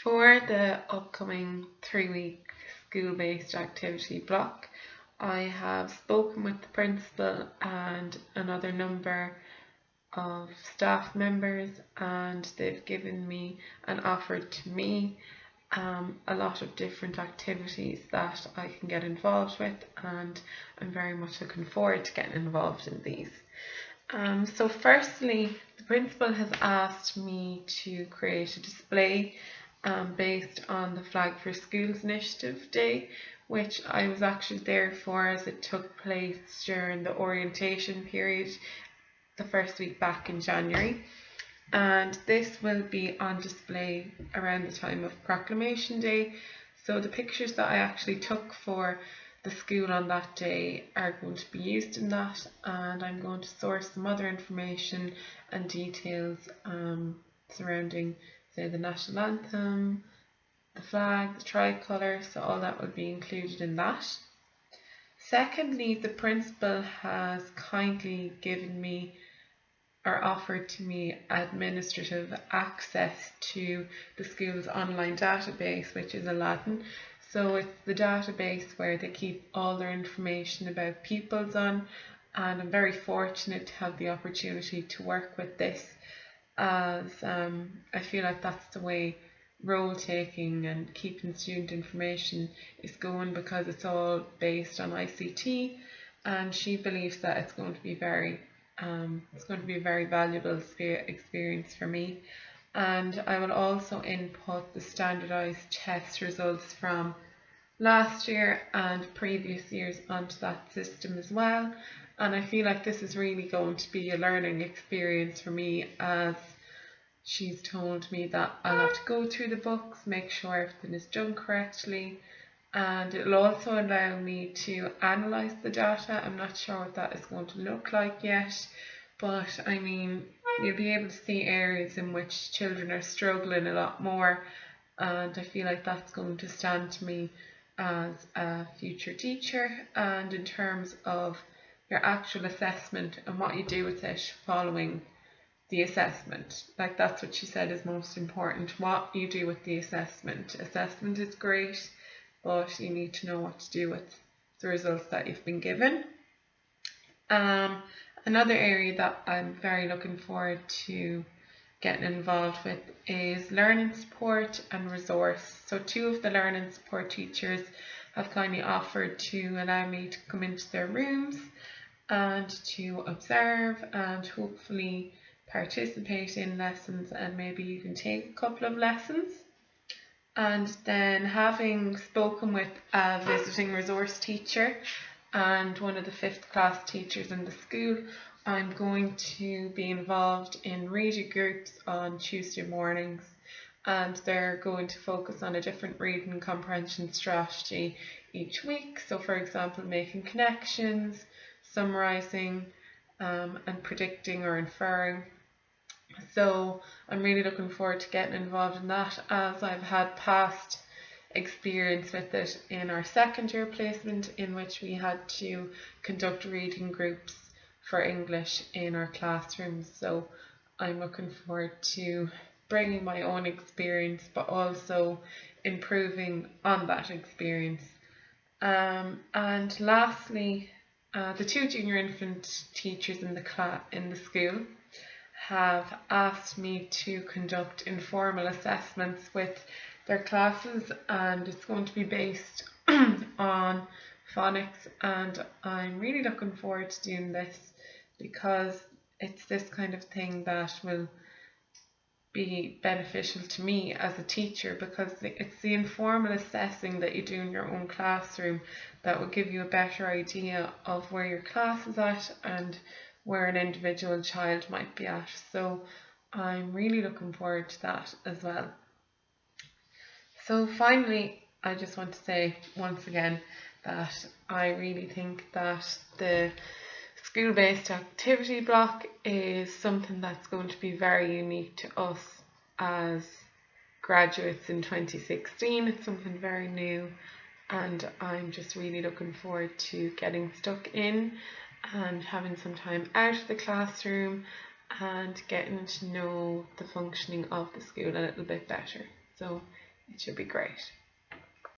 For the upcoming 3-week school-based activity block, I have spoken with the principal and another number of staff members, and they've given me and offered to me a lot of different activities that I can get involved with, and I'm very much looking forward to getting involved in these. So firstly, the principal has asked me to create a display based on the Flag for Schools Initiative Day, which I was actually there for as it took place during the orientation period the first week back in January. And this will be on display around the time of Proclamation Day. So the pictures that I actually took for the school on that day are going to be used in that, and I'm going to source some other information and details surrounding, say, the national anthem, the flag, the tricolour, so all that will be included in that. Secondly, the principal has kindly given me or offered to me administrative access to the school's online database, which is Aladdin. So it's the database where they keep all their information about pupils on, and I'm very fortunate to have the opportunity to work with this, as I feel like that's the way role taking and keeping student information is going, because it's all based on ICT, and she believes that it's going to be a very valuable experience for me. And I will also input the standardised test results from last year and previous years onto that system as well. And I feel like this is really going to be a learning experience for me, as she's told me that I'll have to go through the books, make sure everything is done correctly, and it'll also allow me to analyse the data. I'm not sure what that is going to look like yet, but I mean, you'll be able to see areas in which children are struggling a lot more, and I feel like that's going to stand to me as a future teacher. And in terms of your actual assessment and what you do with it following the assessment, like that's what she said is most important, what you do with the assessment. Assessment is great, but you need to know what to do with the results that you've been given. Another area that I'm very looking forward to getting involved with is learning support and resource. So 2 of the learning support teachers have kindly offered to allow me to come into their rooms and to observe and hopefully participate in lessons and maybe even take a couple of lessons. And then, having spoken with a visiting resource teacher and one of the 5th class teachers in the school, I'm going to be involved in reading groups on Tuesday mornings, and they're going to focus on a different reading comprehension strategy each week. So for example, making connections, summarising, and predicting or inferring. So I'm really looking forward to getting involved in that, as I've had past experience with it in our second year placement, in which we had to conduct reading groups for English in our classrooms. So I'm looking forward to bringing my own experience, but also improving on that experience. And lastly, the 2 junior infant teachers in the school have asked me to conduct informal assessments with their classes, and it's going to be based on phonics, and I'm really looking forward to doing this, because it's this kind of thing that will be beneficial to me as a teacher, because it's the informal assessing that you do in your own classroom that will give you a better idea of where your class is at and where an individual child might be at. So I'm really looking forward to that as well. So finally, I just want to say once again that I really think that the school-based activity block is something that's going to be very unique to us as graduates in 2016. It's something very new, and I'm just really looking forward to getting stuck in and having some time out of the classroom and getting to know the functioning of the school a little bit better. So It should be great.